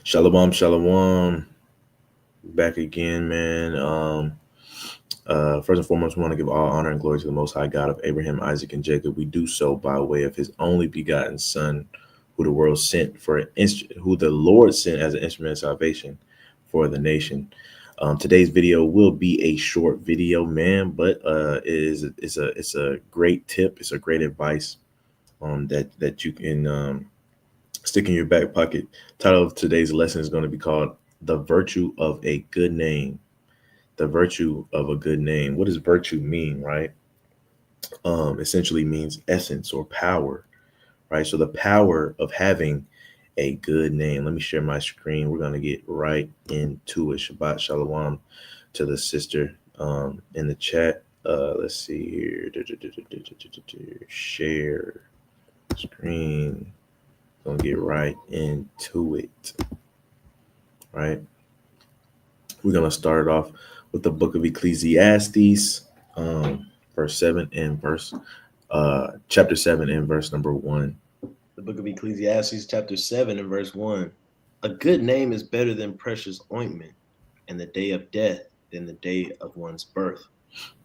Shalom, shalom. Back again, man. First and foremost, we want to give all honor and glory to the Most High God of Abraham, Isaac, and Jacob. We do so by way of His only begotten Son, who the world sent for who the Lord sent as an instrument of salvation for the nation. Today's video will be a short video, man, but it's a great tip. It's a great advice that you can stick in your back pocket. Title of today's lesson is going to be called "The Virtue of a Good Name." The virtue of a good name. What does virtue mean, right? Essentially means essence or power, right? So the power of having a good name. Let me share my screen. We're gonna get right into it. Shabbat shalom to the sister in the chat. Let's see here. Share screen. Gonna get right into it. Right. We're gonna start off with the book of Ecclesiastes, verse 7 and chapter 7 and verse number 1. The book of Ecclesiastes, chapter 7, and verse 1. A good name is better than precious ointment, and the day of death than the day of one's birth.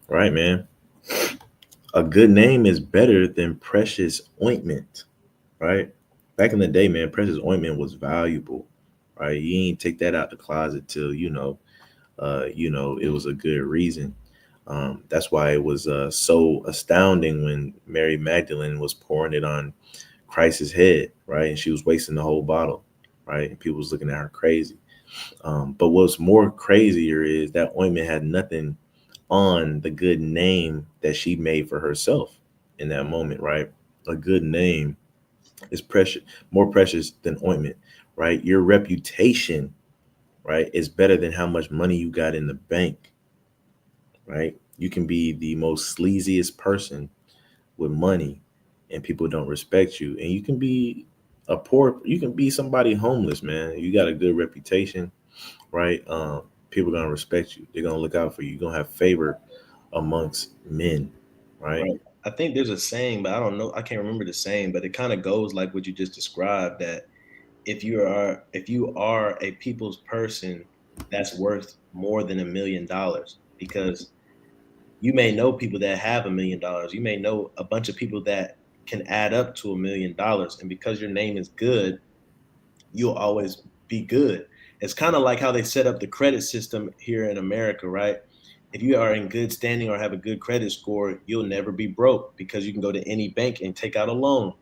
Right, man. A good name is better than precious ointment, right? Back in the day, man, precious ointment was valuable, right? You ain't take that out the closet till it was a good reason. That's why it was so astounding when Mary Magdalene was pouring it on Christ's head, right? And she was wasting the whole bottle, right? And people was looking at her crazy. But what's more crazier is that ointment had nothing on the good name that she made for herself in that moment, right? A good name is precious, more precious than ointment, right? Your reputation, right, is better than how much money you got in the bank, right? You can be the most sleaziest person with money and people don't respect you. And you can be somebody homeless, man. You got a good reputation, right? People are gonna respect you. They're gonna look out for you. You're gonna have favor amongst men, right? Right. I think there's a saying, but I don't know. I can't remember the saying, but it kind of goes like what you just described, that if you are a people's person, that's worth more than $1 million, because you may know people that have $1 million. You may know a bunch of people that can add up to $1 million. And because your name is good, you'll always be good. It's kind of like how they set up the credit system here in America, right? If you are in good standing or have a good credit score, you'll never be broke because you can go to any bank and take out a loan,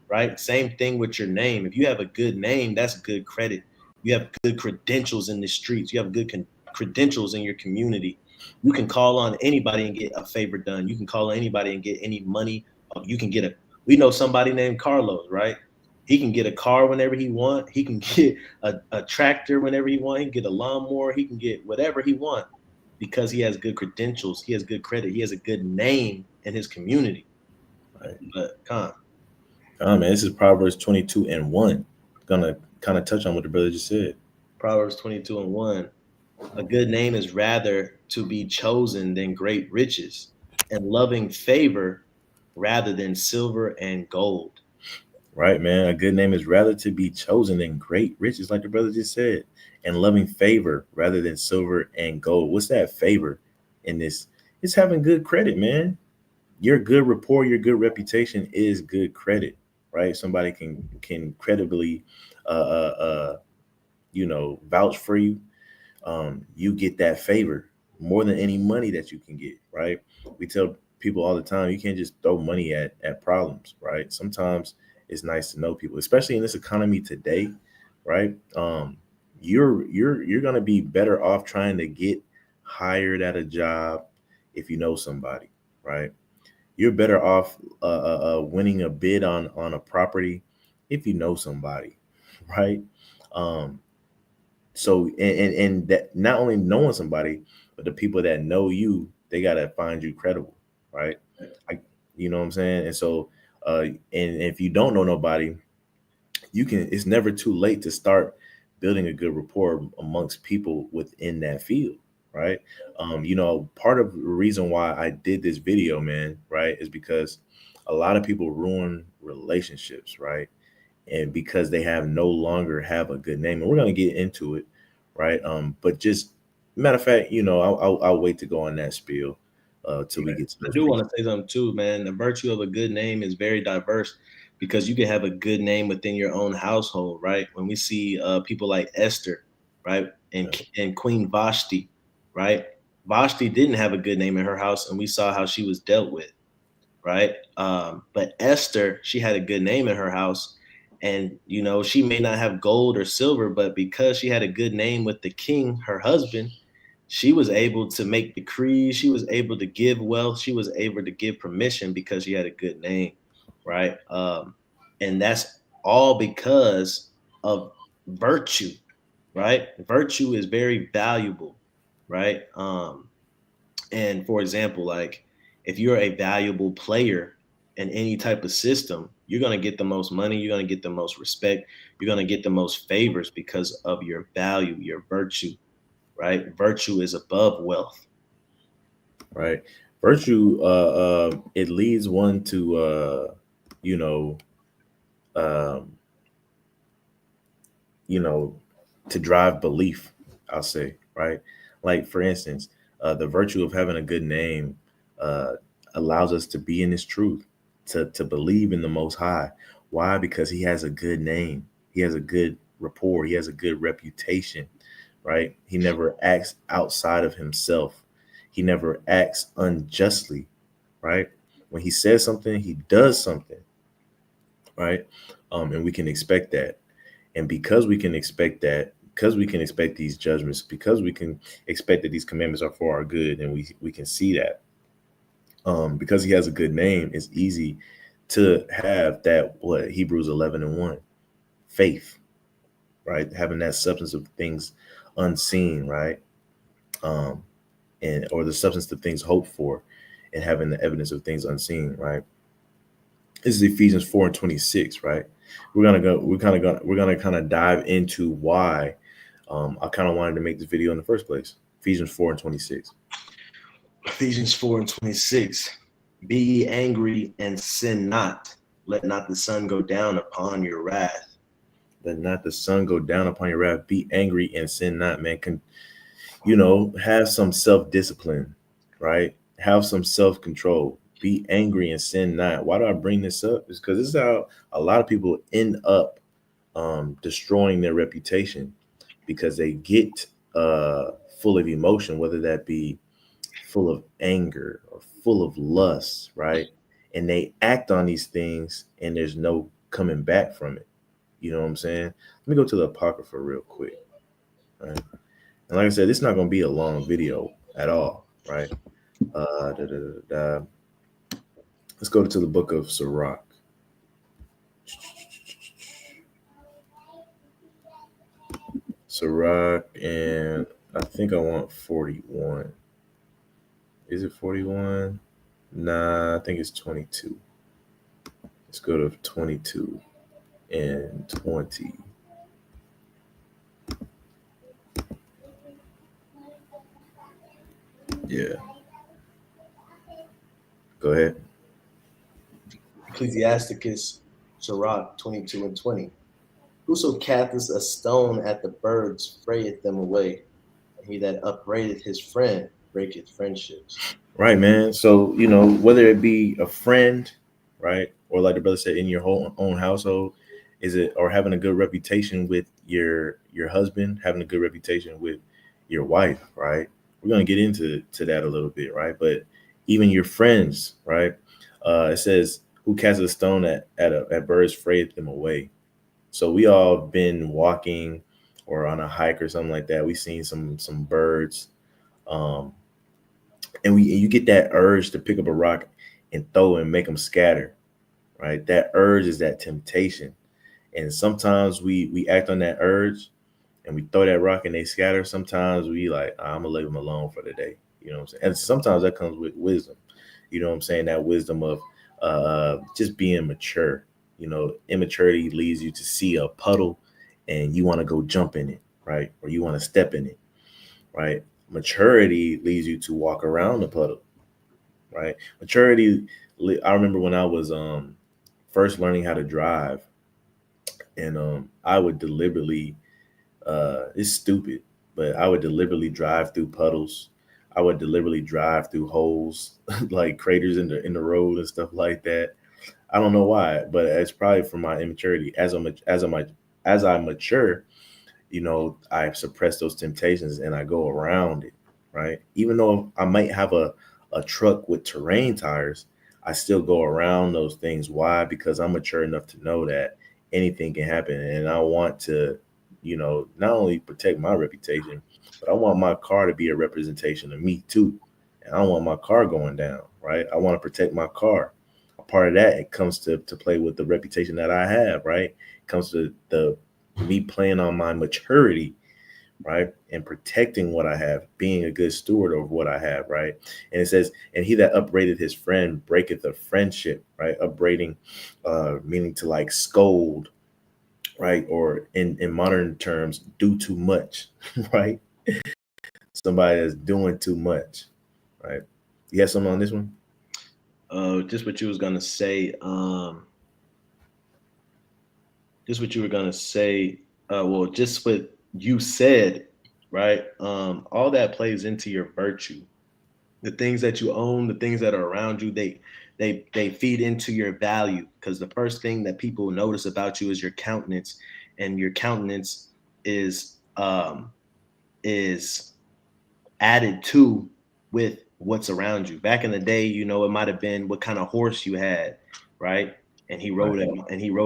right? Same thing with your name. If you have a good name, that's good credit. You have good credentials in the streets. You have good credentials in your community. You can call on anybody and get a favor done. You can call on anybody and get any money. You can get a. We know somebody named Carlos, right? He can get a car whenever he want. He can get a tractor whenever he want. He can get a lawnmower. He can get whatever he want because he has good credentials. He has good credit. He has a good name in his community. Right. But Con, Man, this is Proverbs 22 and 1. Gonna kind of touch on what the brother just said. Proverbs 22 and 1. A good name is rather to be chosen than great riches, and loving favor rather than silver and gold. Right, man. A good name is rather to be chosen than great riches, like the brother just said, and loving favor rather than silver and gold. What's that favor in this? It's having good credit, man. Your good rapport, your good reputation is good credit, right? Somebody can credibly, uh, uh, uh, vouch for you. You get that favor more than any money that you can get, right? We tell people all the time, you can't just throw money at problems, right? Sometimes it's nice to know people, especially in this economy today, right? You're gonna be better off trying to get hired at a job if you know somebody, right? You're better off winning a bid on a property if you know somebody, right? Um, and that not only knowing somebody, but the people that know you, they gotta find you credible, right? I, you know what I'm saying? And so, and if you don't know nobody, you can. It's never too late to start building a good rapport amongst people within that field, right? Part of the reason why I did this video, man, right, is because a lot of people ruin relationships, right? and because they have no longer have a good name. And we're gonna get into it, right? But just matter of fact, I'll wait to go on that spiel till we get to I those do pre. want to say something too, man. The virtue of a good name is very diverse because you can have a good name within your own household, right? When we see people like Esther, right, Yeah. and Queen Vashti, right? Vashti didn't have a good name in her house, and we saw how she was dealt with, right? But Esther, she had a good name in her house, and she may not have gold or silver, but because she had a good name with the king, her husband, she was able to make decrees. She was able to give wealth. She was able to give permission because she had a good name, right? And that's all because of virtue, right? Virtue is very valuable, right? And for example, like if you're a valuable player in any type of system, you're going to get the most money, you're going to get the most respect, you're going to get the most favors because of your value, your virtue, right? Virtue is above wealth. Right. Virtue, it leads one to, you know, um, you know, to drive belief, I'll say, right? Like, for instance, the virtue of having a good name uh, allows us to be in His truth, to believe in the Most High. Why? Because He has a good name. He has a good rapport. He has a good reputation, right? He never acts outside of Himself. He never acts unjustly, right? When He says something, He does something, right? And we can expect that. And because we can expect that, because we can expect these judgments, because we can expect that these commandments are for our good, and we can see that. Because He has a good name, it's easy to have that, what Hebrews 11:1, faith, right? Having that substance of things unseen, right? Um, and or the substance of things hoped for, and having the evidence of things unseen, right? This is Ephesians 4:26, right? We're gonna kind of dive into why I kind of wanted to make this video in the first place. Ephesians 4:26. Ephesians 4:26. Be ye angry and sin not. Let not the sun go down upon your wrath. Let not the sun go down upon your wrath. Be angry and sin not, man. Have some self-discipline, right? Have some self-control. Be angry and sin not. Why do I bring this up? Is because this is how a lot of people end up destroying their reputation, because they get full of emotion, whether that be full of anger or full of lust, right? And they act on these things, and there's no coming back from it. You know what I'm saying? Let me go to the Apocrypha real quick, right? And like I said, this is not going to be a long video at all, right? Da, da, da, da. Let's go to the book of Sirach. Sirach, and I think I want 41. Is it 41? Nah, I think it's 22. Let's go to 22 and 20. Yeah. Go ahead. Ecclesiasticus Sirach 22:20. Whoso casteth a stone at the birds frayeth them away, and he that upbraideth his friend breaketh friendships. Right, man. So, whether it be a friend, right, or like the brother said, in your whole own household, is it, or having a good reputation with your husband, having a good reputation with your wife, right? We're gonna get into that a little bit, right? But even your friends, right? It says, "Who casts a stone at birds, frayeth them away." So we all been walking or on a hike or something like that. We seen some birds. Um, and you get that urge to pick up a rock and throw and make them scatter, right? That urge is that temptation, and sometimes we act on that urge and we throw that rock and they scatter. Sometimes we like, I'm gonna leave them alone for the day. You know what I'm saying? And sometimes that comes with wisdom. You know what I'm saying? That wisdom of just being mature. Immaturity leads you to see a puddle and you want to go jump in it, right? Or you want to step in it, right? Maturity leads you to walk around the puddle, right? Maturity. I remember when I was first learning how to drive, and I would deliberately, it's stupid, but I would deliberately drive through puddles. I would deliberately drive through holes, like craters in the road and stuff like that. I don't know why, but it's probably from my immaturity. As I mature, I suppress those temptations and I go around it, right? Even though I might have a truck with terrain tires, I still go around those things. Why? Because I'm mature enough to know that anything can happen. And I want to, not only protect my reputation, but I want my car to be a representation of me too. And I don't want my car going down, right? I want to protect my car. A part of that, it comes to play with the reputation that I have, right? It comes to the me playing on my maturity, right? And protecting what I have, being a good steward of what I have, right? And it says, and he that upbraideth his friend breaketh a friendship, right? Upbraiding, meaning to like scold, right? Or in modern terms, do too much, right? Somebody that's doing too much, right? You have something on this one? Just what you was gonna say. Just what you were gonna say. Well, just what you said, right? All that plays into your virtue. The things that you own, the things that are around you, they feed into your value. Because the first thing that people notice about you is your countenance, and your countenance is added to with what's around you. Back in the day, it might have been what kind of horse you had, right? And he rode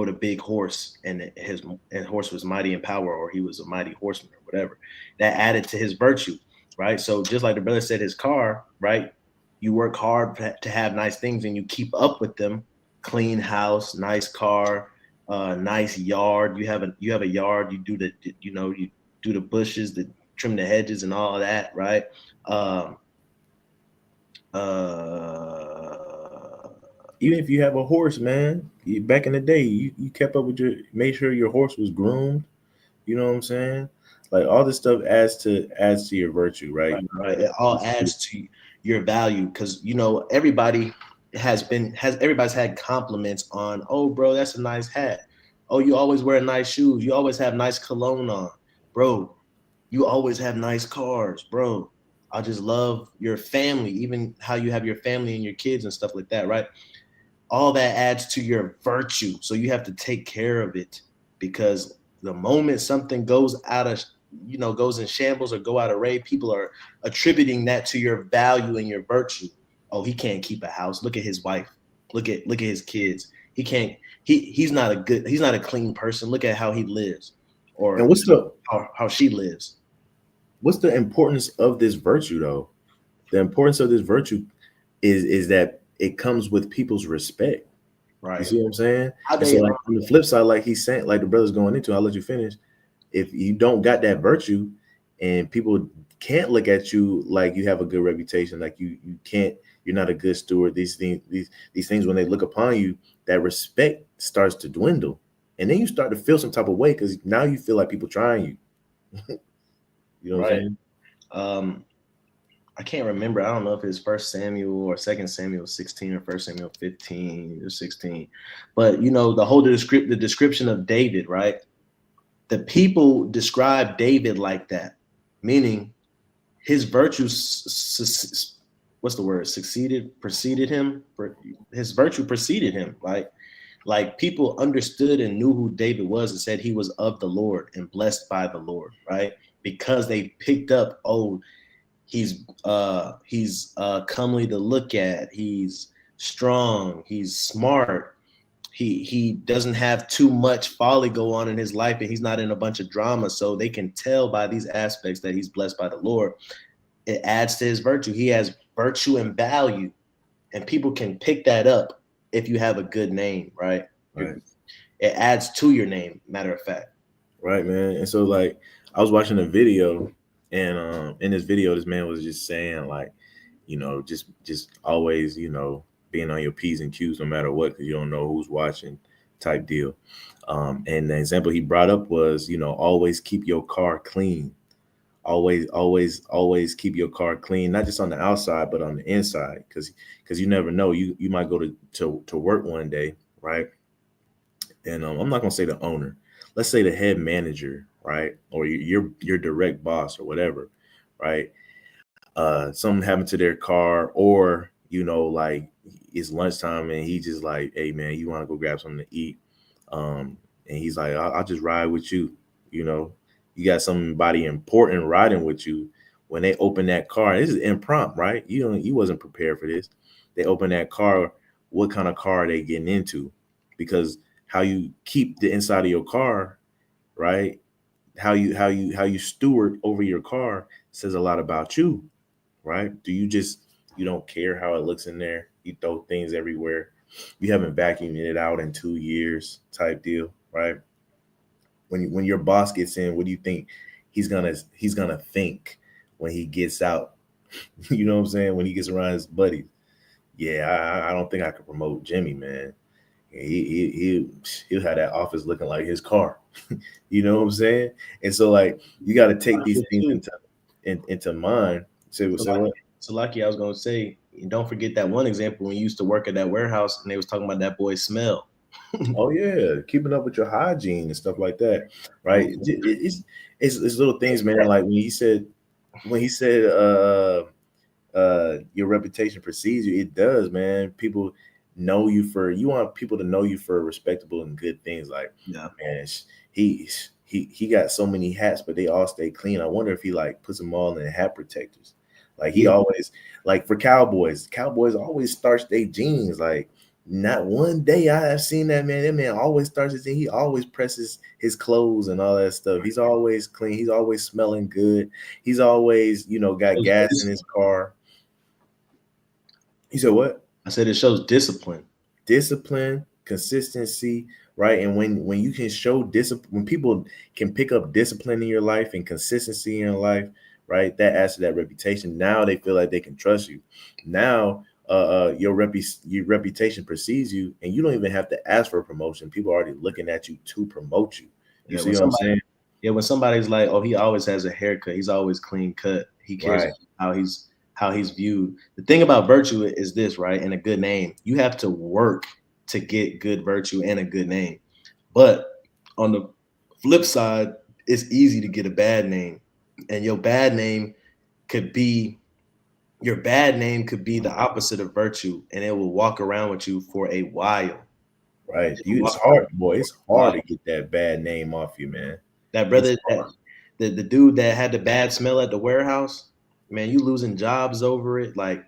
a big horse, and his horse was mighty in power, or he was a mighty horseman, or whatever. That added to his virtue, right? So just like the brother said, his car, right? You work hard to have nice things, and you keep up with them. Clean house, nice car, nice yard. You have a yard. You do you do the bushes, trim the hedges, and all of that, right? Um, uh, Even if you have a horse, man, back in the day, you kept up with made sure your horse was groomed. You know what I'm saying? Like all this stuff adds to your virtue, right? right. It all adds to your value, because everybody's had compliments on, oh, bro, that's a nice hat. Oh, you always wear nice shoes. You always have nice cologne on, bro. You always have nice cars, bro. I just love your family, even how you have your family and your kids and stuff like that, right? All that adds to your virtue. So you have to take care of it, because the moment something goes goes in shambles or go out of rate, people are attributing that to your value and your virtue. Oh, he can't keep a house. Look at his wife. Look at his kids. He can't. He's not a clean person. Look at how he lives, And or how she lives. what's the importance of this virtue though? The importance of this virtue is that it comes with people's respect. You Right. see what I'm saying? How And so they like on the flip side, like he's saying, like the brother's going into, I'll let you finish. If you don't got that virtue and people can't look at you like you have a good reputation, like you can't, you're not a good steward, these things, when they look upon you, that respect starts to dwindle. And then you start to feel some type of way because now you feel like people trying you. You know what I'm right. saying? I can't remember. I don't know if it's First Samuel or Second Samuel 16 or First Samuel 15 or 16. But the description of David, right? The people describe David like that, meaning his virtues, what's the word? Preceded him. His virtue preceded him. Like people understood and knew who David was and said he was of the Lord and blessed by the Lord, right? Because they picked up, oh, he's comely to look at, he's strong, he's smart, he doesn't have too much folly go on in his life, and he's not in a bunch of drama. So they can tell by these aspects that he's blessed by the Lord. It adds to his virtue. He has virtue and value, and people can pick that up if you have a good name, right? Right. It adds to your name, matter of fact. Right, man. And so like I was watching a video, and in this video this man was just saying like, just always, being on your P's and Q's no matter what, because you don't know who's watching type deal. And the example he brought up was, always keep your car clean. Always keep your car clean, not just on the outside, but on the inside. Because you never know. You might go to work one day, right? and I'm not gonna say the owner. Let's say the head manager, right, or your direct boss or whatever, right? Something happened to their car, or like it's lunchtime and he just like, hey man, you want to go grab something to eat? And he's like, I'll just ride with you. You know, you got somebody important riding with you. When they open that car, this is impromptu, right? You wasn't prepared for this. They open that car. What kind of car are they getting into? Because how you keep the inside of your car, right? How you steward over your car says a lot about you, right? You don't care how it looks in there? You throw things everywhere. You haven't vacuumed it out in 2 years, type deal, right? When your boss gets in, what do you think he's gonna think when he gets out? You know what I'm saying? When he gets around his buddies, yeah, I don't think I could promote Jimmy, man. He'll have that office looking like his car. You know what I'm saying? And so like you got to take these things into mind. Say what? So lucky, I was gonna say, don't forget that one example when you used to work at that warehouse and they was talking about that boy's smell. Oh yeah, keeping up with your hygiene and stuff like that, right? It's little things, man. Like when he said your reputation precedes you, it does, man. People know you for, you want people to know you for respectable and good things. Like, Yeah. man, he got so many hats, but they all stay clean. I wonder if he like puts them all in hat protectors. Like he always, like for Cowboys always starch their jeans. Like not one day I have seen that man. That man always starts his jeans. He always presses his clothes and all that stuff. He's always clean. He's always smelling good. He's always, got gas in his car. You said what? I said it shows discipline. Discipline, consistency, right? And when you can show discipline, when people can pick up discipline in your life and consistency in your life, right? That adds to that reputation. Now they feel like they can trust you. Now your reputation precedes you, and you don't even have to ask for a promotion. People are already looking at you to promote you. You see what I'm saying? Yeah, when somebody's like, "Oh, he always has a haircut. He's always clean cut. He cares how he's viewed." The thing about virtue is this, right? And a good name. You have to work to get good virtue and a good name. But on the flip side, it's easy to get a bad name. And your bad name could be the opposite of virtue, and it will walk around with you for a while. Right. It's hard, boy. It's hard to get that bad name off you, man. That brother, the dude that had the bad smell at the warehouse, man, you losing jobs over it. Like,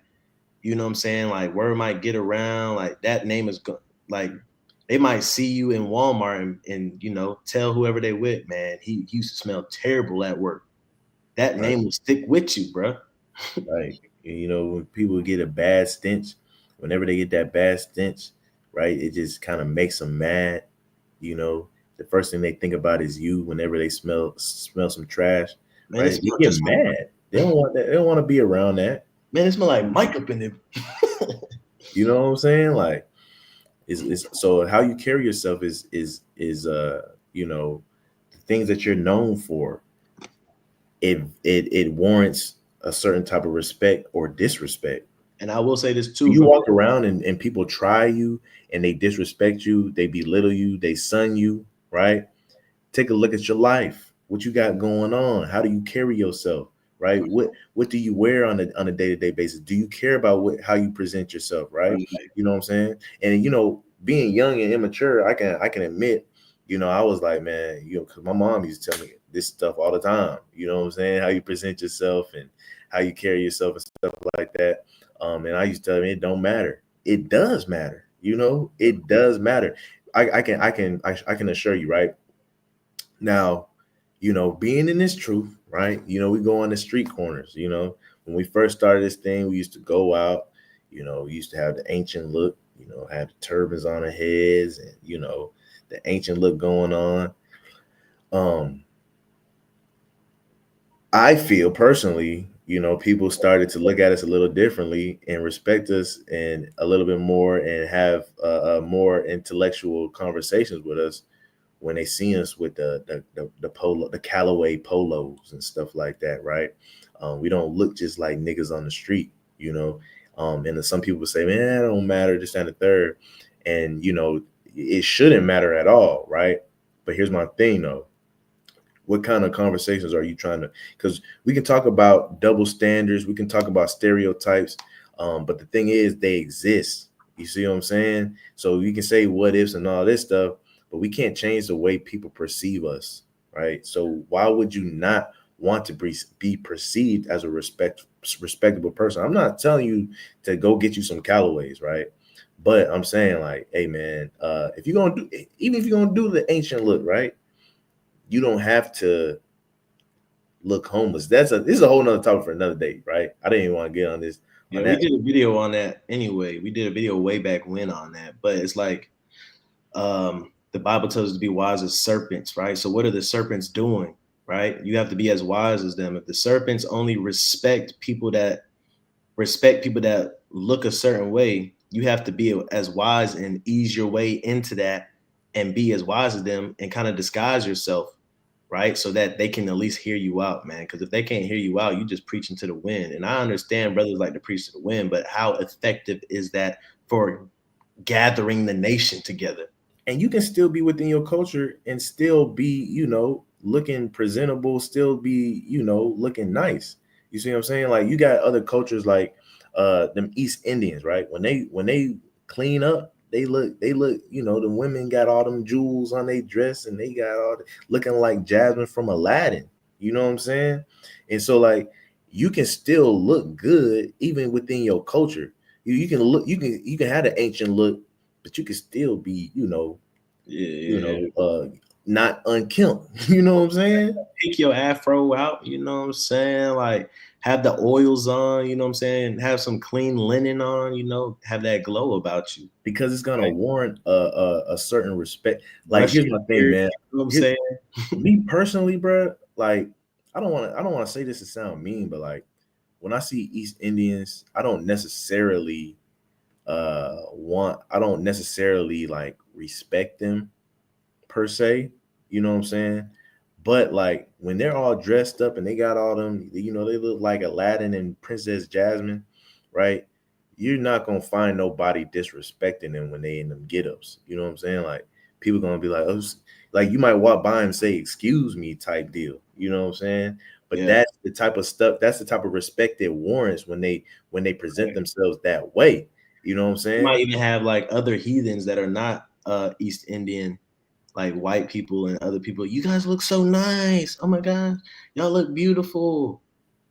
you know what I'm saying? Like, word might get around. Like, that name is like, they might see you in Walmart and tell whoever they with, man, he used to smell terrible at work. That name will stick with you, bro. Right. When people get a bad stench, whenever they get that bad stench, right, it just kind of makes them mad. The first thing they think about is you whenever they smell some trash. Man, right? They get mad. They don't want that. They don't want to be around that. Man, it smell like Mike up in there. You know what I'm saying? Like, is so how you carry yourself is the things that you're known for. It warrants a certain type of respect or disrespect. And I will say this too. You walk around and people try you and they disrespect you, they belittle you, they sun you, right? Take a look at your life. What you got going on? How do you carry yourself? Right? What do you wear on a day-to-day basis? Do you care about how you present yourself, right? You know what I'm saying? And being young and immature, I can admit, I was like, man, because my mom used to tell me this stuff all the time. You know what I'm saying? How you present yourself and how you carry yourself and stuff like that. And I used to tell them it don't matter. It does matter. It does matter. I can assure you, right? Now, being in this truth, right? We go on the street corners. When we first started this thing, we used to go out. We used to have the ancient look. Have the turbans on our heads, and the ancient look going on. I feel personally, people started to look at us a little differently and respect us and a little bit more and have more intellectual conversations with us when they see us with the polo, the Callaway polos and stuff like that, right? We don't look just like niggas on the street, and some people say, man, it don't matter, this and the third. And, it shouldn't matter at all, right? But here's my thing though. What kind of conversations are you trying to, because we can talk about double standards, we can talk about stereotypes, but the thing is they exist. You see what I'm saying? So you can say what ifs and all this stuff, but we can't change the way people perceive us, right? So why would you not want to be perceived as a respectable person? I'm not telling you to go get you some Callaways, right? But I'm saying like, hey man, if you're gonna do, even if you're gonna do the ancient look, right? You don't have to look homeless. This is a whole nother topic for another day, right? I didn't even want to get on this. Yeah, we did a video on that anyway. We did a video way back when on that, but it's like the Bible tells us to be wise as serpents, right? So what are the serpents doing, right? You have to be as wise as them. If the serpents only respect people that look a certain way, you have to be as wise and ease your way into that and be as wise as them and kind of disguise yourself, right? So that they can at least hear you out, man. Because if they can't hear you out, you just preaching to the wind. And I understand brothers like to preach to the wind, but how effective is that for gathering the nation together? And you can still be within your culture and still be, looking presentable, still be, looking nice. You see what I'm saying? Like you got other cultures like them East Indians, right? When they clean up, they look, the women got all them jewels on their dress and they got all looking like Jasmine from Aladdin. You know what I'm saying? And so like you can still look good even within your culture. You can look, you can have the ancient look, but you can still be, not unkempt. You know what I'm saying? Pick your afro out, you know what I'm saying? Like have the oils on, you know what I'm saying? Have some clean linen on, have that glow about you. Because it's gonna warrant a certain respect. Like here's my thing, man. You know what I'm saying? Me personally, bro, like I don't want to say this to sound mean, but like when I see East Indians, I don't necessarily like respect them per se, you know what I'm saying? But like when they're all dressed up and they got all them, they look like Aladdin and Princess Jasmine, right? You're not gonna find nobody disrespecting them when they in them get-ups. You know what I'm saying? Like people gonna be like, oh, like you might walk by and say, excuse me, type deal. You know what I'm saying? But that's the type of stuff, that's the type of respect it warrants when they present themselves that way. You know what I'm saying? You might even have like other heathens that are not East Indian, like white people and other people. You guys look so nice. Oh my gosh, y'all look beautiful.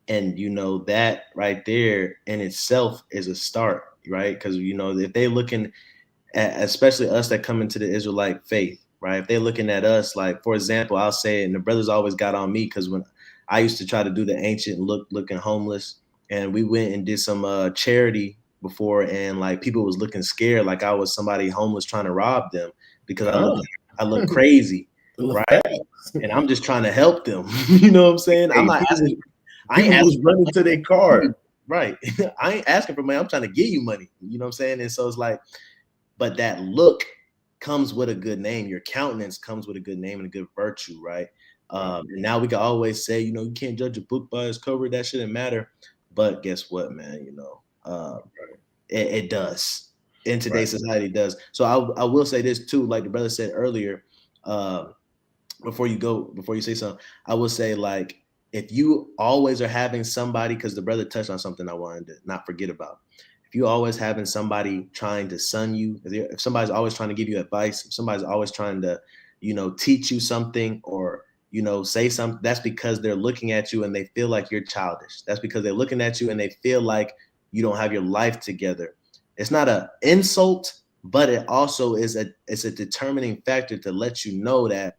And that right there in itself is a start, right? Because if they looking at, especially us that come into the Israelite faith, right? If they're looking at us, like for example, I'll say, and the brothers always got on me because when I used to try to do the ancient looking homeless, and we went and did some charity before, and like people was looking scared, like I was somebody homeless trying to rob them because I look crazy, right? And I'm just trying to help them. You know what I'm saying? I'm not asking. I ain't asking running to their car. Right. I ain't asking for money. I'm trying to give you money. You know what I'm saying? And so it's like, but that look comes with a good name. Your countenance comes with a good name and a good virtue, right? And now we can always say, you can't judge a book by its cover. That shouldn't matter. But guess what, man? It does. In today's society, it does. So I will say this too, like the brother said earlier, before you say something, I will say like, if you always are having somebody, because the brother touched on something I wanted to not forget about. If you always having somebody trying to sun you, if somebody's always trying to give you advice, if somebody's always trying to, teach you something or, say something, that's because they're looking at you and they feel like you're childish. That's because they're looking at you and they feel like you don't have your life together. It's not an insult, but it also is it's a determining factor to let you know that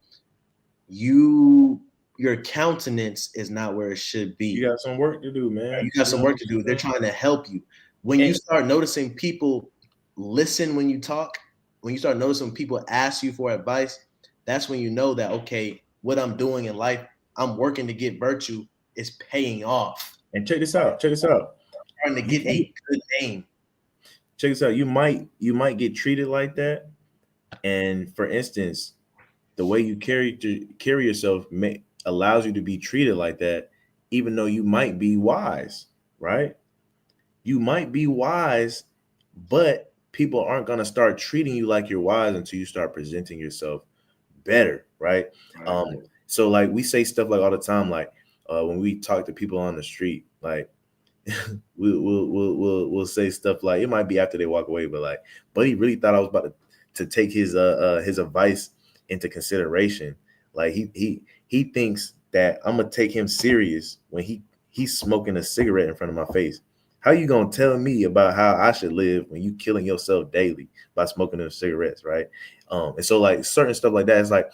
your countenance is not where it should be. You got some work to do, man. You got some work to do. They're trying to help you. When you start noticing people listen when you talk, when you start noticing people ask you for advice, that's when you know that, okay, what I'm doing in life, I'm working to get virtue, is paying off. And check this out. I'm trying to get a good name. Check this out. You might get treated like that. And for instance, the way you carry yourself allows you to be treated like that, even though you might be wise, right? You might be wise, but people aren't gonna start treating you like you're wise until you start presenting yourself better, right? Right. So like we say stuff like all the time, like when we talk to people on the street, like we'll say stuff like, it might be after they walk away, but like, but he really thought I was about to take his advice into consideration. Like he thinks that I'm gonna take him serious when he's smoking a cigarette in front of my face. How you gonna tell me about how I should live when you killing yourself daily by smoking those cigarettes, right? And so like certain stuff like that, it's like,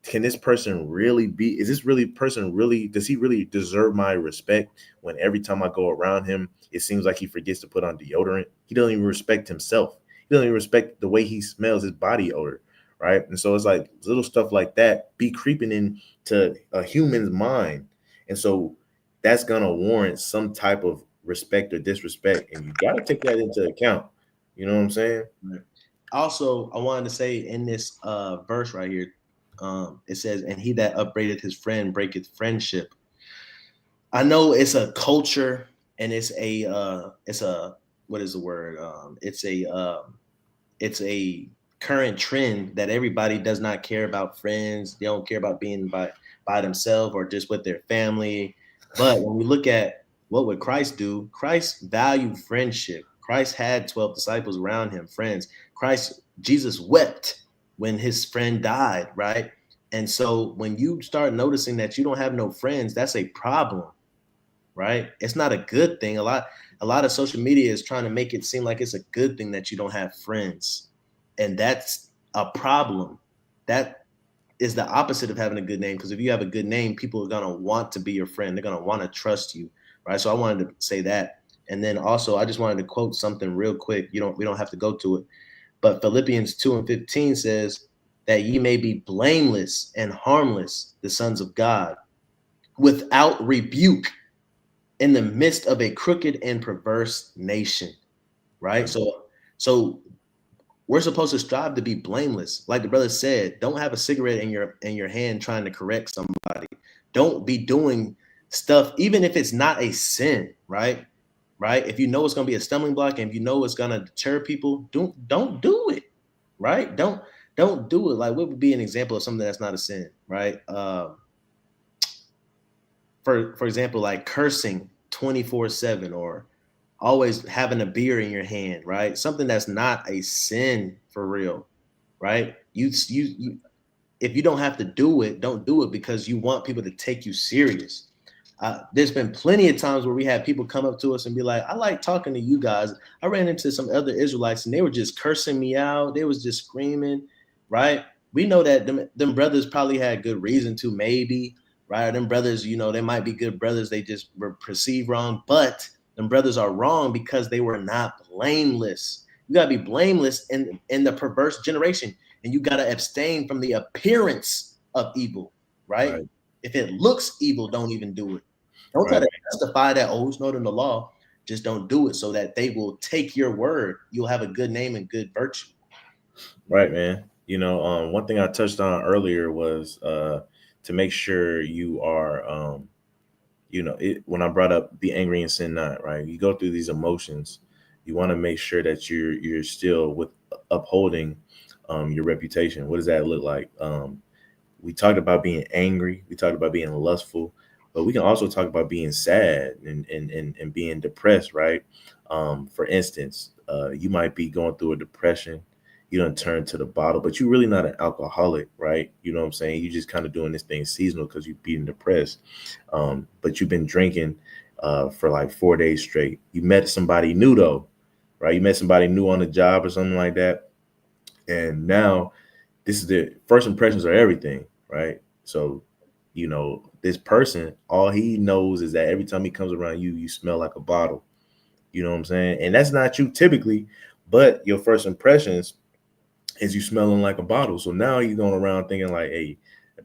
can this person really be, is this really person really, does he really deserve my respect when every time I go around him it seems like he forgets to put on deodorant? He doesn't even respect himself. He doesn't even respect the way he smells, his body odor, right? And so it's like little stuff like that be creeping into a human's mind, and so that's gonna warrant some type of respect or disrespect, and you got to take that into account. You know what I'm saying? Right. Also, I wanted to say in this verse right here, it says, "And he that upbraideth his friend breaketh friendship." I know it's a culture, and it's a what is the word? It's a current trend that everybody does not care about friends. They don't care about being by themselves or just with their family. But when we look at what would Christ do, Christ valued friendship. Christ had 12 disciples around him, friends. Jesus wept when his friend died, right? And so when you start noticing that you don't have no friends, that's a problem, right? It's not a good thing. A lot of social media is trying to make it seem like it's a good thing that you don't have friends. And that's a problem. That is the opposite of having a good name, because if you have a good name, people are going to want to be your friend. They're going to want to trust you, right? So I wanted to say that. And then also I just wanted to quote something real quick. We don't have to go to it. But Philippians 2:15 says that ye may be blameless and harmless, the sons of God, without rebuke in the midst of a crooked and perverse nation, right? So we're supposed to strive to be blameless. Like the brother said, don't have a cigarette in your hand trying to correct somebody. Don't be doing stuff, even if it's not a sin, right? Right? If you know it's gonna be a stumbling block and if you know it's gonna deter people, don't do it, right? Don't do it. Like what would be an example of something that's not a sin, right? For example, like cursing 24/7 or always having a beer in your hand, right? Something that's not a sin for real, right? You if you don't have to do it, don't do it because you want people to take you serious. There's been plenty of times where we had people come up to us and be like, "I like talking to you guys." I ran into some other Israelites and they were just cursing me out. They was just screaming, right? We know that them brothers probably had good reason to, maybe, right? Them brothers, they might be good brothers. They just were perceived wrong, but them brothers are wrong because they were not blameless. You gotta be blameless in the perverse generation, and you gotta abstain from the appearance of evil, right? Right. If it looks evil, don't even do it. Don't try Right. to justify that, oh, it's not in the law. Just don't do it so that they will take your word. You'll have a good name and good virtue. Right, man. One thing I touched on earlier was to make sure you are, when I brought up be angry and sin not, right? You go through these emotions. You want to make sure that you're still with upholding your reputation. What does that look like? We talked about being angry. We talked about being lustful, but we can also talk about being sad and being depressed, right? For instance, you might be going through a depression. You don't turn to the bottle, but you're really not an alcoholic, right? You know what I'm saying? You just kind of doing this thing seasonal because you're being depressed. But you've been drinking for like 4 days straight. You met somebody new though, right? You met somebody new on the job or something like that. And now this is the first impressions are everything, right? So, this person, all he knows is that every time he comes around you, you smell like a bottle. You know what I'm saying? And that's not you typically, but your first impressions is you smelling like a bottle. So now you're going around thinking like, hey,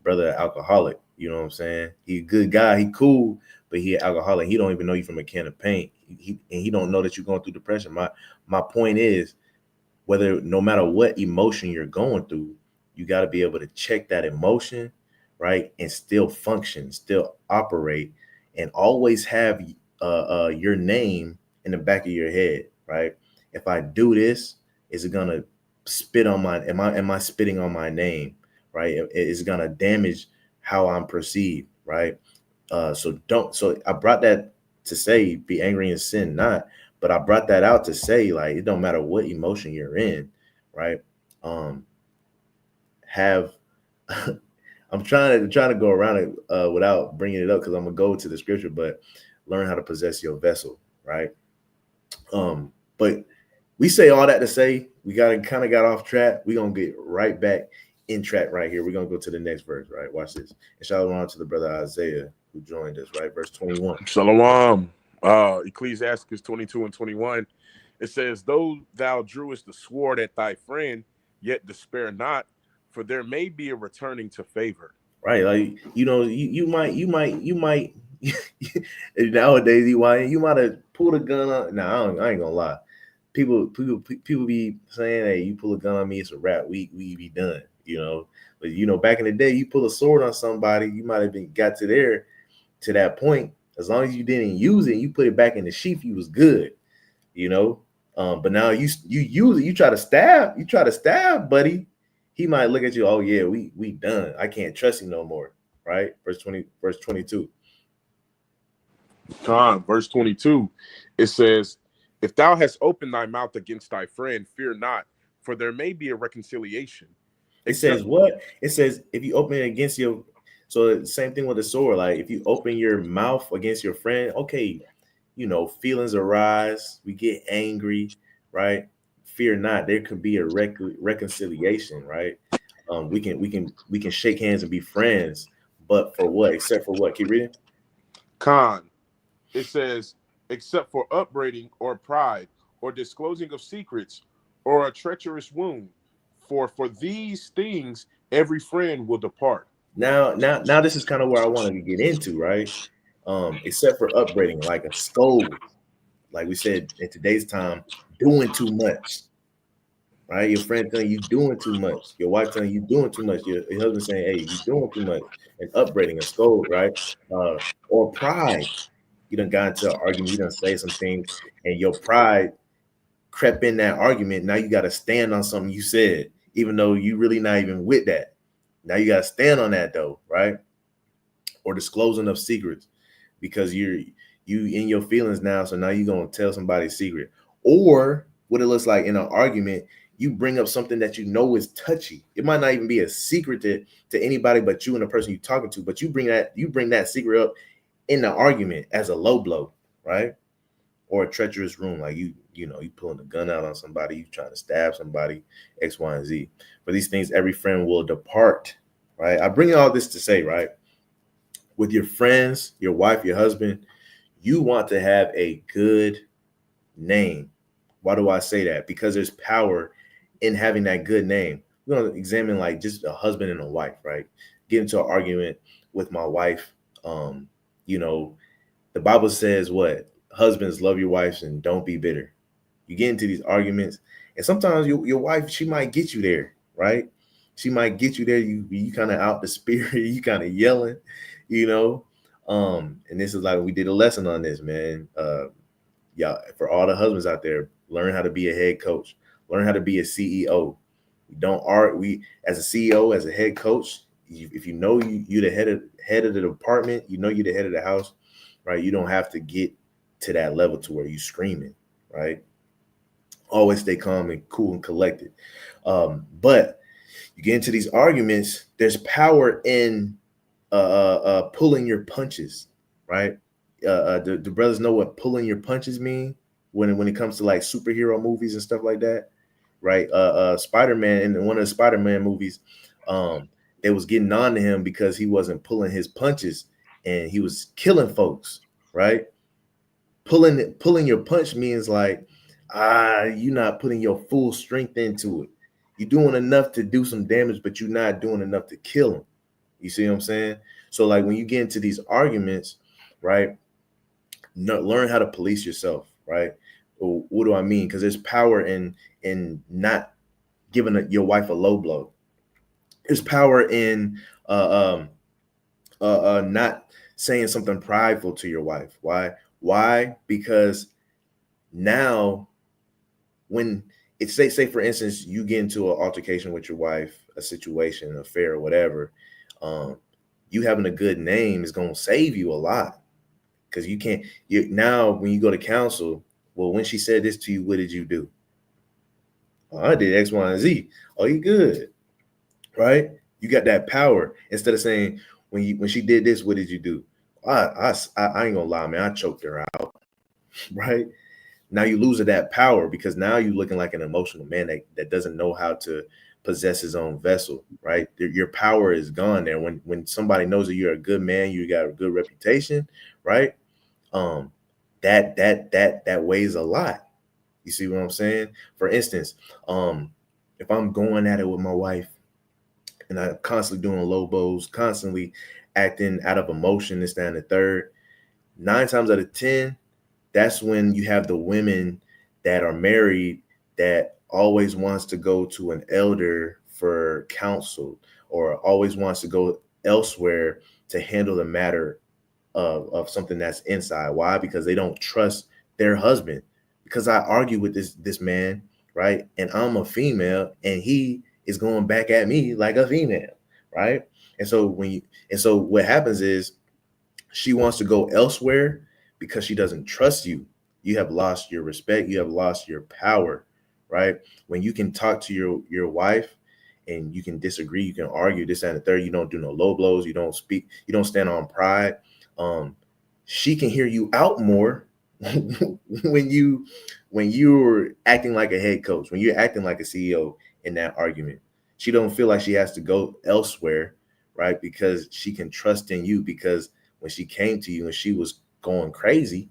brother, alcoholic. You know what I'm saying? He a good guy, he cool, but he an alcoholic. He don't even know you from a can of paint. He don't know that you're going through depression. My point is, whether no matter what emotion you're going through, you got to be able to check that emotion, right, and still function, still operate, and always have your name in the back of your head, right? If I do this, Is it gonna spit on my? Am I spitting on my name? Right? Is it gonna damage how I'm perceived? Right? So don't. So I brought that to say, be angry and sin not. But I brought that out to say, like, it don't matter what emotion you're in, right? Have I'm trying to go around it without bringing it up because I'm gonna go to the scripture, but learn how to possess your vessel, right? But we say all that to say we kind of got off track. We're gonna get right back in track right here. We're gonna go to the next verse, right? Watch this. And shout out to the brother Isaiah who joined us, right? Verse 21. Shalom. Ecclesiastes 22 and 21. It says, though thou drewest the sword at thy friend, yet despair not, for there may be a returning to favor. Right, like you might nowadays you might have pulled a gun on. Nah, I ain't gonna lie. People be saying, "Hey, you pull a gun on me, it's a wrap. We be done." But back in the day, you pull a sword on somebody, you might have been got to that point. As long as you didn't use it, you put it back in the sheath, you was good. But now you use it, you try to stab, buddy. He might look at you, oh yeah, we done. I can't trust him no more. Right? Verse 22. Verse 22, it says, if thou hast opened thy mouth against thy friend, fear not, for there may be a reconciliation. It says what? It says if you open it against your, so same thing with the sword. Like if you open your mouth against your friend, okay, feelings arise, we get angry, right? Fear not, there could be a reconciliation, right? We can shake hands and be friends, but for what? Except for what? Keep reading. It says, except for upbraiding or pride or disclosing of secrets or a treacherous wound, for these things every friend will depart. Now this is kind of where I wanted to get into, right? Except for upbraiding, like a scold, like we said in today's time, doing too much, right? Your friend telling you doing too much, your wife telling you doing too much, your husband saying, hey, you doing too much, and upbraiding, a scold, right? Or pride. You done got into an argument, you done say some things, and your pride crept in that argument. Now you got to stand on something you said, even though you really not even with that. Now you got to stand on that though, right? Or disclosing of secrets, because you in your feelings now, so now you're gonna tell somebody's secret. Or what it looks like in an argument, you bring up something that you know is touchy. It might not even be a secret to anybody but you and the person you're talking to, but you bring that secret up in the argument as a low blow, right? Or a treacherous room, like you pulling a gun out on somebody, you trying to stab somebody, X, Y, and Z. For these things, every friend will depart, right? I bring all this to say, right? With your friends, your wife, your husband, you want to have a good name. Why do I say that? Because there's power in having that good name. We're going to examine like just a husband and a wife, right? Get into an argument with my wife. The Bible says what? Husbands, love your wives and don't be bitter. You get into these arguments, and sometimes your wife, she might get you there, right? She might get you there. You kind of out the spirit, you kind of yelling, and this is like, we did a lesson on this, man. For all the husbands out there, learn how to be a head coach, learn how to be a CEO. We as a CEO, as a head coach, if you know you're the head of the department, you're the head of the house, right? You don't have to get to that level to where you screaming, right? Always stay calm and cool and collected. But you get into these arguments, there's power in pulling your punches, right? The brothers know what pulling your punches mean when it comes to like superhero movies and stuff like that, right? Spider-Man, in one of the Spider-Man movies, they was getting on to him because he wasn't pulling his punches and he was killing folks, right? Pulling your punch means like, you're not putting your full strength into it. You're doing enough to do some damage, but you're not doing enough to kill him. You see what I'm saying? So like when you get into these arguments, right, learn how to police yourself, right? What do I mean? Because there's power in not giving your wife a low blow. There's power in not saying something prideful to your wife. Why? Because now when it's say for instance, you get into an altercation with your wife, a situation, an affair, or whatever. You having a good name is gonna save you a lot, because you can't. You now when you go to counsel, well, when she said this to you, what did you do? Oh, I did X, Y, and Z. Oh, you good, right? You got that power instead of saying when she did this, what did you do? I ain't gonna lie, man. I choked her out, right? Now you lose that power because now you're looking like an emotional man that doesn't know how to possess his own vessel, right? Your power is gone there. When somebody knows that you're a good man, you got a good reputation, right? That weighs a lot. You see what I'm saying? For instance, if I'm going at it with my wife and I'm constantly doing low blows, constantly acting out of emotion, this, that, and the third, 9 times out of 10, that's when you have the women that are married that always wants to go to an elder for counsel or always wants to go elsewhere to handle the matter of something that's inside. Why? Because they don't trust their husband. Because I argue with this man, right? And I'm a female and he is going back at me like a female, right? And so what happens is she wants to go elsewhere because she doesn't trust you. You have lost your respect. You have lost your power, right? When you can talk to your wife and you can disagree, you can argue this and the third. You don't do no low blows. You don't speak. You don't stand on pride. She can hear you out more when you're acting like a head coach, when you're acting like a CEO in that argument. She don't feel like she has to go elsewhere, right? Because she can trust in you. Because when she came to you and she was going crazy,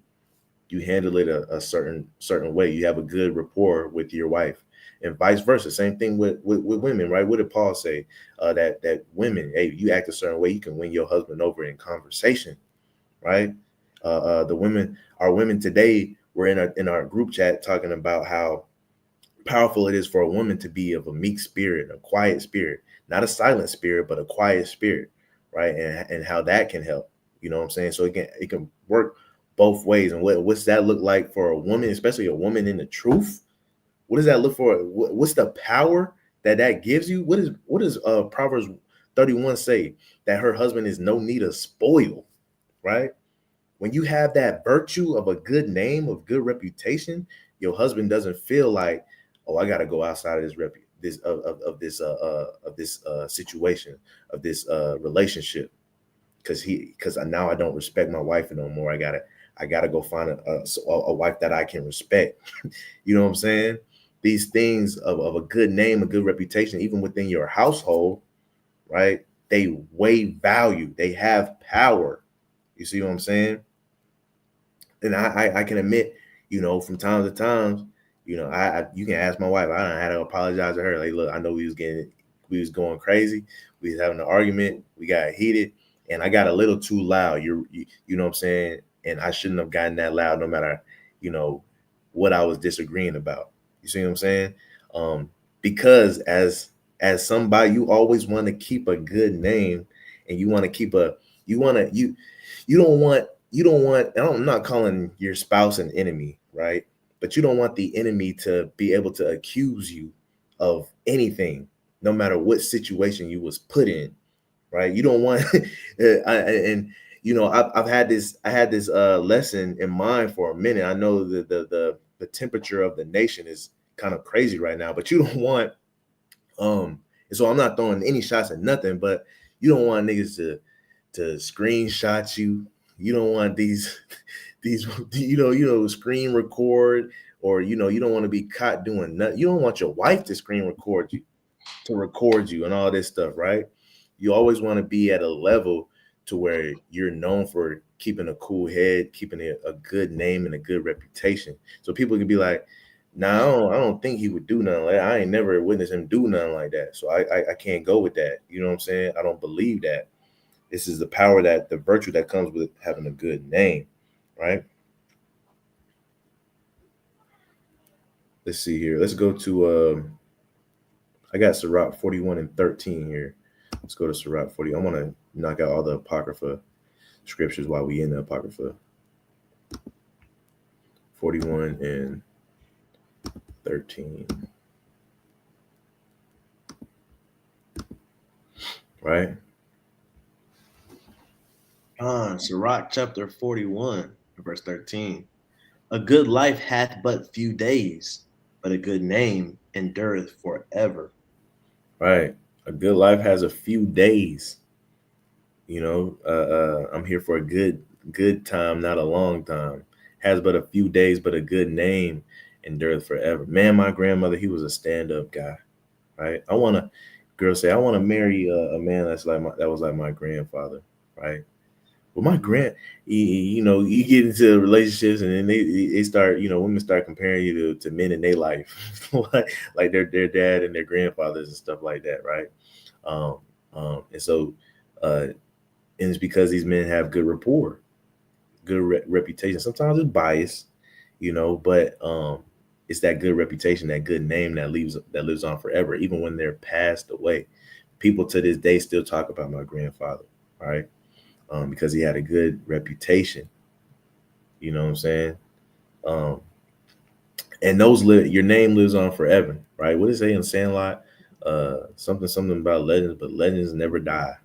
you handle it a certain way. You have a good rapport with your wife, and vice versa. Same thing with women, right? What did Paul say? That women, hey, you act a certain way, you can win your husband over in conversation, right? Our women today, we're in our group chat talking about how powerful it is for a woman to be of a meek spirit, a quiet spirit, not a silent spirit, but a quiet spirit, right? And how that can help. You know what I'm saying? So it can work both ways. And what's that look like for a woman, especially a woman in the truth? What does that look for? What's the power that gives you? What does Proverbs 31 say? That her husband is no need of spoil, right? When you have that virtue of a good name, of good reputation, your husband doesn't feel like, oh, I got to go outside of this situation, of this relationship, because now I don't respect my wife no more. I gotta go find a wife that I can respect. You know what I'm saying? These things of a good name, a good reputation, even within your household, right? They weigh value. They have power. You see what I'm saying? And I can admit, from time to time, you can ask my wife. I had to apologize to her. Like, look, I know we was going crazy. We was having an argument. We got heated, and I got a little too loud. You know what I'm saying? And I shouldn't have gotten that loud, no matter, what I was disagreeing about. You see what I'm saying? Because as somebody, you always want to keep a good name, and you want to keep you don't want, I'm not calling your spouse an enemy, right? But you don't want the enemy to be able to accuse you of anything, no matter what situation you was put in, right? You don't want, I had this lesson in mind for a minute. I know the temperature of the nation is kind of crazy right now, but you don't want, and so I'm not throwing any shots at nothing, but you don't want niggas to screenshot you. You don't want these screen record, or you don't want to be caught doing nothing. You don't want your wife to screen record you and all this stuff, right? You always want to be at a level to where you're known for keeping a cool head, keeping a good name and a good reputation. So people can be like, nah, I don't think he would do nothing like that. I ain't never witnessed him do nothing like that. So I can't go with that. You know what I'm saying? I don't believe that. This is the power, the virtue that comes with having a good name, right? Let's see here. Let's go to, I got Sirach 41 and 13 here. Let's go to Sirach 40. I want to knock out all the Apocrypha scriptures while we in the Apocrypha. 41 and 13. right? Sirach chapter 41, verse 13. A good life hath but few days, but a good name endureth forever. Right. A good life has a few days. I'm here for a good time, not a long time. Has but a few days, but a good name endureth forever. Man, my grandmother, he was a stand-up guy. Right. Girls say, I want to marry a man that was like my grandfather. Right. Well, you get into relationships and then they start, women start comparing you to men in their life, like their dad and their grandfathers and stuff like that, right? Um, and so, and it's because these men have good rapport, good reputation. Sometimes it's bias, but it's that good reputation, that good name that lives on forever, even when they're passed away. People to this day still talk about my grandfather, right? Because he had a good reputation. You know what I'm saying? Um, and your name lives on forever, right? What does it say in Sandlot? Something about legends, but legends never die,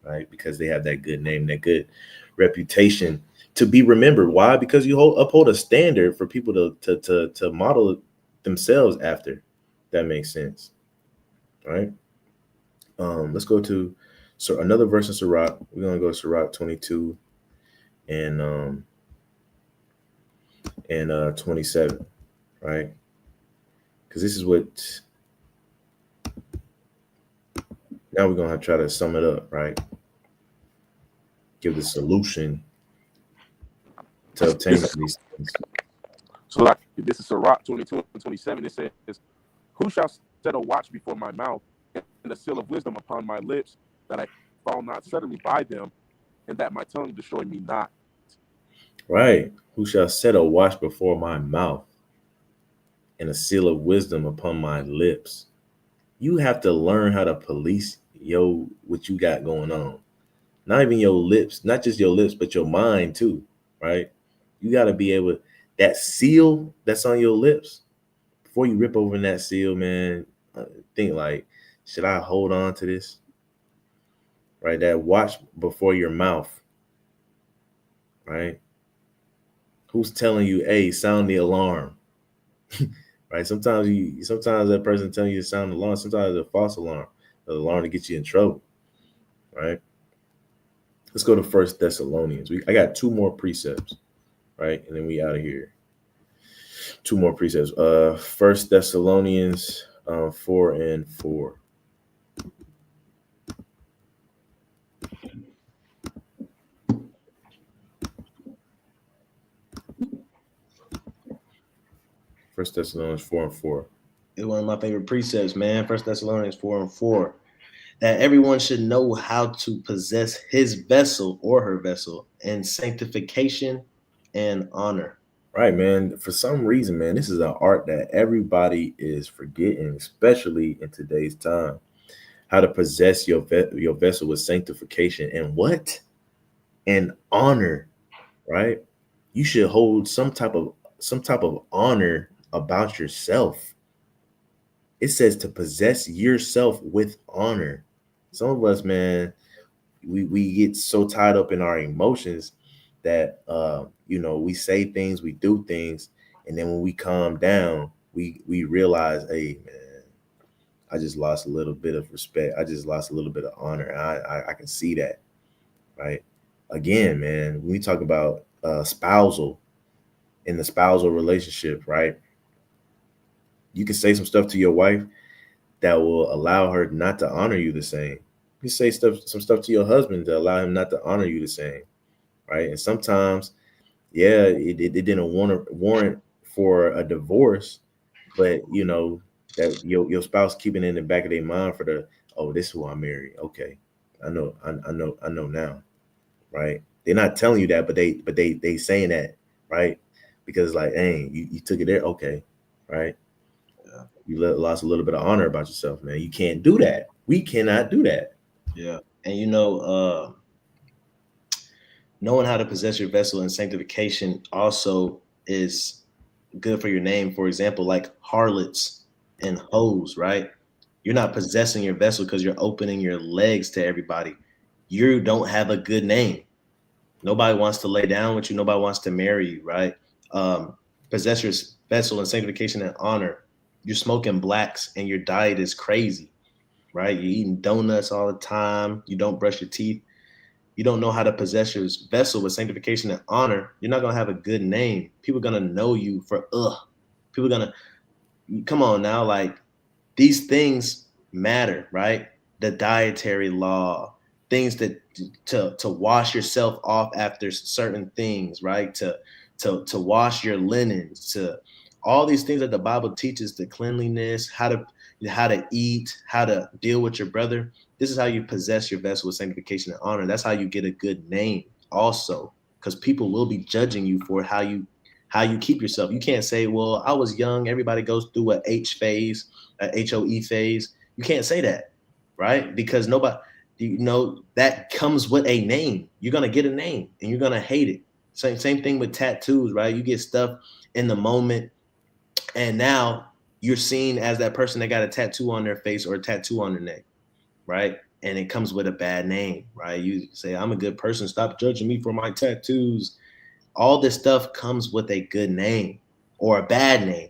right? Because they have that good name, that good reputation to be remembered. Why? Because you uphold a standard for people to model themselves after. That makes sense, right? Let's go to another verse in Sirach. We're gonna go to Sirach 22 and 27, right? Because this is what now we're gonna try to sum it up, right? Give the solution to obtaining these things. So like this is Sirach 22 and 27. It says, "Who shall set a watch before my mouth, and a seal of wisdom upon my lips, that I fall not suddenly by them, and that my tongue destroy me not?" Right. Who shall set a watch before my mouth and a seal of wisdom upon my lips? You have to learn how to police what you got going on. Not even your lips, not just your lips, but your mind too, right? You got to be able that seal that's on your lips before you rip open that seal, man. Think like, should I hold on to this? Right, that watch before your mouth, right? Who's telling you, hey, sound the alarm? Right? Sometimes that person telling you to sound the alarm, sometimes it's a false alarm, an alarm to get you in trouble, right? Let's go to First Thessalonians. I got two more precepts, right? And then we out of here. Two more precepts. First Thessalonians 4:4. First Thessalonians 4:4. It's one of my favorite precepts, man. First Thessalonians 4:4. That everyone should know how to possess his vessel or her vessel in sanctification and honor. Right, man. For some reason, man, this is an art that everybody is forgetting, especially in today's time. How to possess your vessel with sanctification and what? And honor, right? You should hold some type of honor about yourself. It says to possess yourself with honor. Some of us, man, we get so tied up in our emotions that we say things, we do things, and then when we calm down, we realize, hey man, I just lost a little bit of respect. I just lost a little bit of honor. I can see that, right? Again, man, when we talk about spousal in the spousal relationship, right? You can say some stuff to your wife that will allow her not to honor you the same. You say some stuff to your husband to allow him not to honor you the same, right? And sometimes, yeah, it didn't warrant for a divorce, but that your spouse keeping it in the back of their mind for this is who I married. Okay, I know now, right? They're not telling you that, but they saying that, right? Because like, hey, you took it there, okay, right? Yeah. You lost a little bit of honor about yourself, man. You can't do that. We cannot do that. Yeah. And knowing how to possess your vessel in sanctification also is good for your name. For example, like harlots and hoes, right? You're not possessing your vessel because you're opening your legs to everybody. You don't have a good name. Nobody wants to lay down with you. Nobody wants to marry you, right? Possess your vessel in sanctification and honor. You're smoking blacks and your diet is crazy, right? You're eating donuts all the time. You don't brush your teeth. You don't know how to possess your vessel with sanctification and honor. You're not going to have a good name. People are going to know you for, people are going to, come on now. Like, these things matter, right? The dietary law, things that to wash yourself off after certain things, right? To wash your linens, to all these things that the Bible teaches, the cleanliness, how to eat, how to deal with your brother. This is how you possess your vessel with sanctification and honor. That's how you get a good name also, because people will be judging you for how you keep yourself. You can't say, well, I was young. Everybody goes through a H phase, a HOE phase. You can't say that, right? Because nobody, that comes with a name. You're going to get a name and you're going to hate it. Same thing with tattoos, right? You get stuff in the moment and now you're seen as that person that got a tattoo on their face or a tattoo on their neck, right? And it comes with a bad name, right? You say, I'm a good person. Stop judging me for my tattoos. All this stuff comes with a good name or a bad name,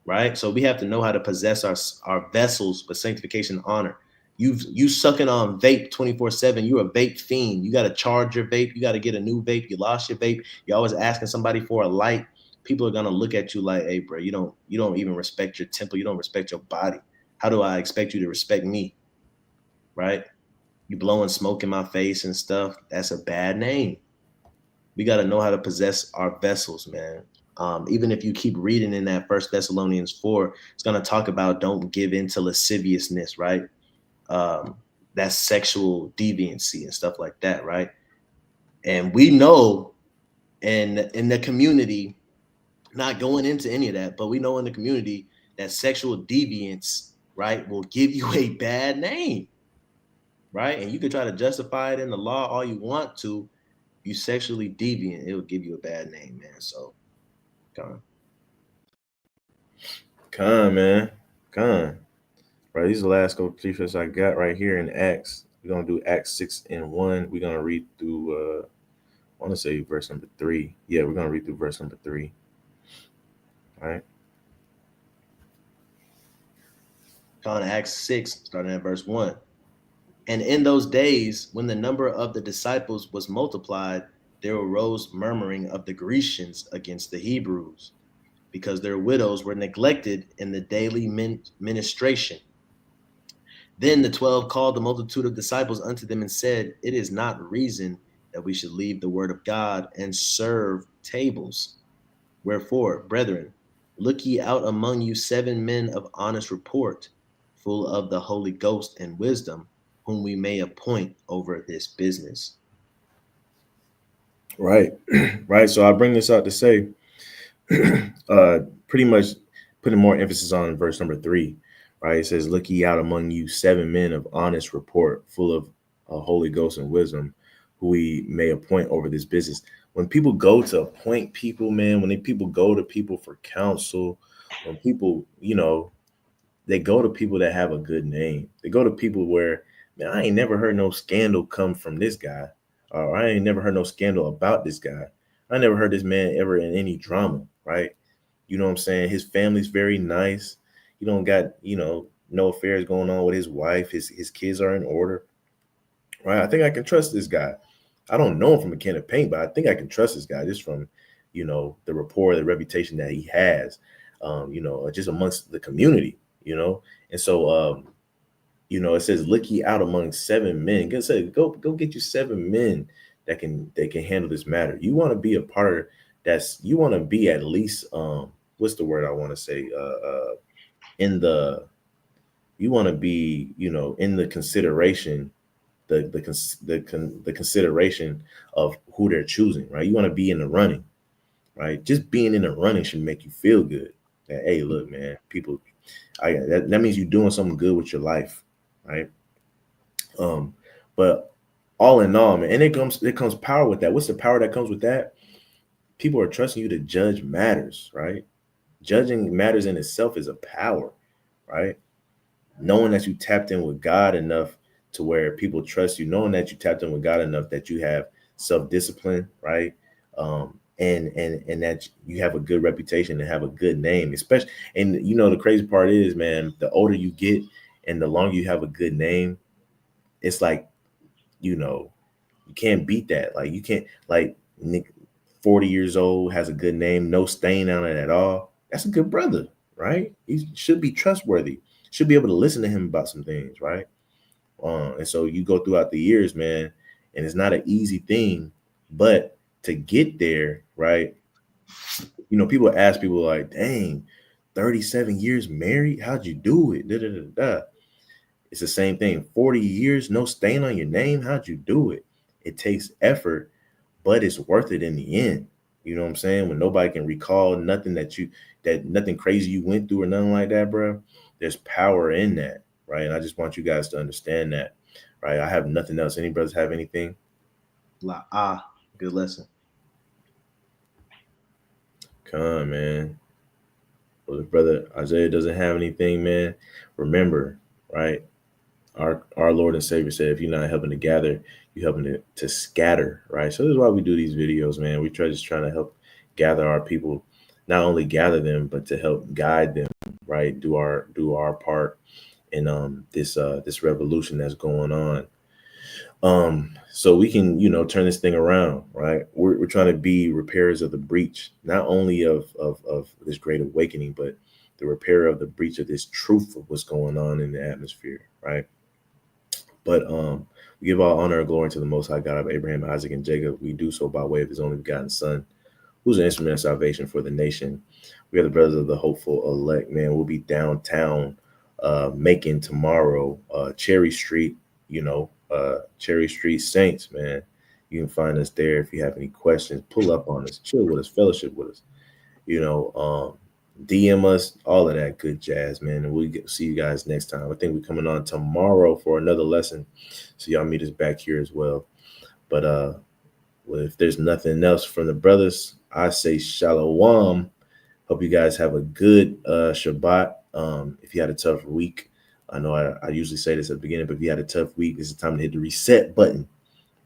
right? So we have to know how to possess our vessels with sanctification and honor. You sucking on vape 24/7. You're a vape fiend. You got to charge your vape. You got to get a new vape. You lost your vape. You're always asking somebody for a light. People are gonna look at you like, hey, bro, you don't even respect your temple. You don't respect your body. How do I expect you to respect me, right? You blowing smoke in my face and stuff. That's a bad name. We got to know how to possess our vessels, man. Even if you keep reading in that First Thessalonians 4, it's going to talk about don't give in to lasciviousness, right? That's sexual deviancy and stuff like that, right? And we know in the community, not going into any of that, but we know in the community that sexual deviance, right, will give you a bad name, right? And you can try to justify it in the law all you want to. You sexually deviant, it will give you a bad name, man. So, Con, man. Con. Right, these are the last couple precepts I got right here in Acts. We're gonna do Acts 6:1. We're gonna read through I want to say verse number 3. Yeah, we're gonna read through verse number 3. All right. Con, Acts 6, starting at verse 1. And in those days, when the number of the disciples was multiplied, there arose murmuring of the Grecians against the Hebrews, because their widows were neglected in the daily ministration. Then the 12 called the multitude of disciples unto them and said, it is not reason that we should leave the word of God and serve tables. Wherefore, brethren, look ye out among you 7 men of honest report, full of the Holy Ghost and wisdom, whom we may appoint over this business. Right. Right. So I bring this out to say, pretty much putting more emphasis on verse number 3. Right. It says, look ye out among you 7 men of honest report, full of Holy Ghost and wisdom, who we may appoint over this business. When people go to appoint people, man, when people go to people for counsel, when people, they go to people that have a good name. They go to people where, man, I ain't never heard no scandal come from this guy. Or I ain't never heard no scandal about this guy. I never heard this man ever in any drama, right? You know what I'm saying? His family's very nice. He don't got, no affairs going on with his wife. His kids are in order, right? I think I can trust this guy. I don't know him from a can of paint, but I think I can trust this guy just from, the rapport, the reputation that he has, just amongst the community, And so, it says, look ye out among 7 men. Go get you 7 men that can handle this matter. You want to be a part of you want to be at least, what's the word I want to say? You want to be, in the consideration, the consideration of who they're choosing, right? You want to be in the running, right? Just being in the running should make you feel good. That, hey, look, man, people, that means you're doing something good with your life, right? But all in all, man, and it comes power with that. What's the power that comes with that? People are trusting you to judge matters, right? Judging matters in itself is a power, right? knowing that you tapped in with God enough to where people trust you, knowing that you tapped in with God enough that you have self-discipline, right? And that you have a good reputation and have a good name, especially. And you know, the crazy part is, man, the older you get and the longer you have a good name, it's like, you know, you can't beat that. Like you can't, like Nick, 40 years old, has a good name, no stain on it at all. That's a good brother, right? He should be trustworthy. Should be able to listen to him about some things, right? And so you go throughout the years, man, and it's not an easy thing, but to get there, right? You know, people ask people like, dang, 37 years married, how'd you do it? Da, da, da, da. It's the same thing. 40 years, no stain on your name. How'd you do it? It takes effort, but it's worth it in the end. You know what I'm saying? When nobody can recall nothing that nothing crazy you went through or nothing like that, bro. There's power in that, right? And I just want you guys to understand that, right? I have nothing else. Any brothers have anything? Good lesson. Come on, man. Well, if brother Isaiah doesn't have anything, man, remember, right? Our Lord and Savior said, if you're not helping to gather, you're helping to scatter, right? So this is why we do these videos, man. We just trying to help gather our people, not only gather them, but to help guide them, right? Do our part in this revolution that's going on. So we can, you know, turn this thing around, right? We're trying to be repairers of the breach, not only of this great awakening, but the repair of the breach of this truth of what's going on in the atmosphere, right? But we give all honor and glory to the Most High God of Abraham, Isaac, and Jacob. We do so by way of His only begotten Son, who's an instrument of salvation for the nation. We are the brothers of the hopeful elect, man. We'll be downtown Macon tomorrow, Cherry Street, you know, Cherry Street Saints, man. You can find us there if you have any questions. Pull up on us, chill with us, fellowship with us. You know, DM us, all of that good jazz, man. And we'll see you guys next time. I think we're coming on tomorrow for another lesson. So y'all meet us back here as well. But well, if there's nothing else from the brothers, I say shalom. Hope you guys have a good Shabbat. If you had a tough week, I know I usually say this at the beginning, but if you had a tough week, this is the time to hit the reset button,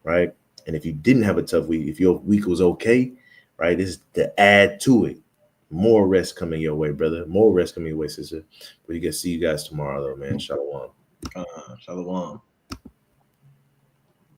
right? And if you didn't have a tough week, if your week was okay, right, this is to add to it. More rest coming your way, brother. More rest coming your way, sister. But you can see you guys tomorrow, though, man. Shalom. Shalom.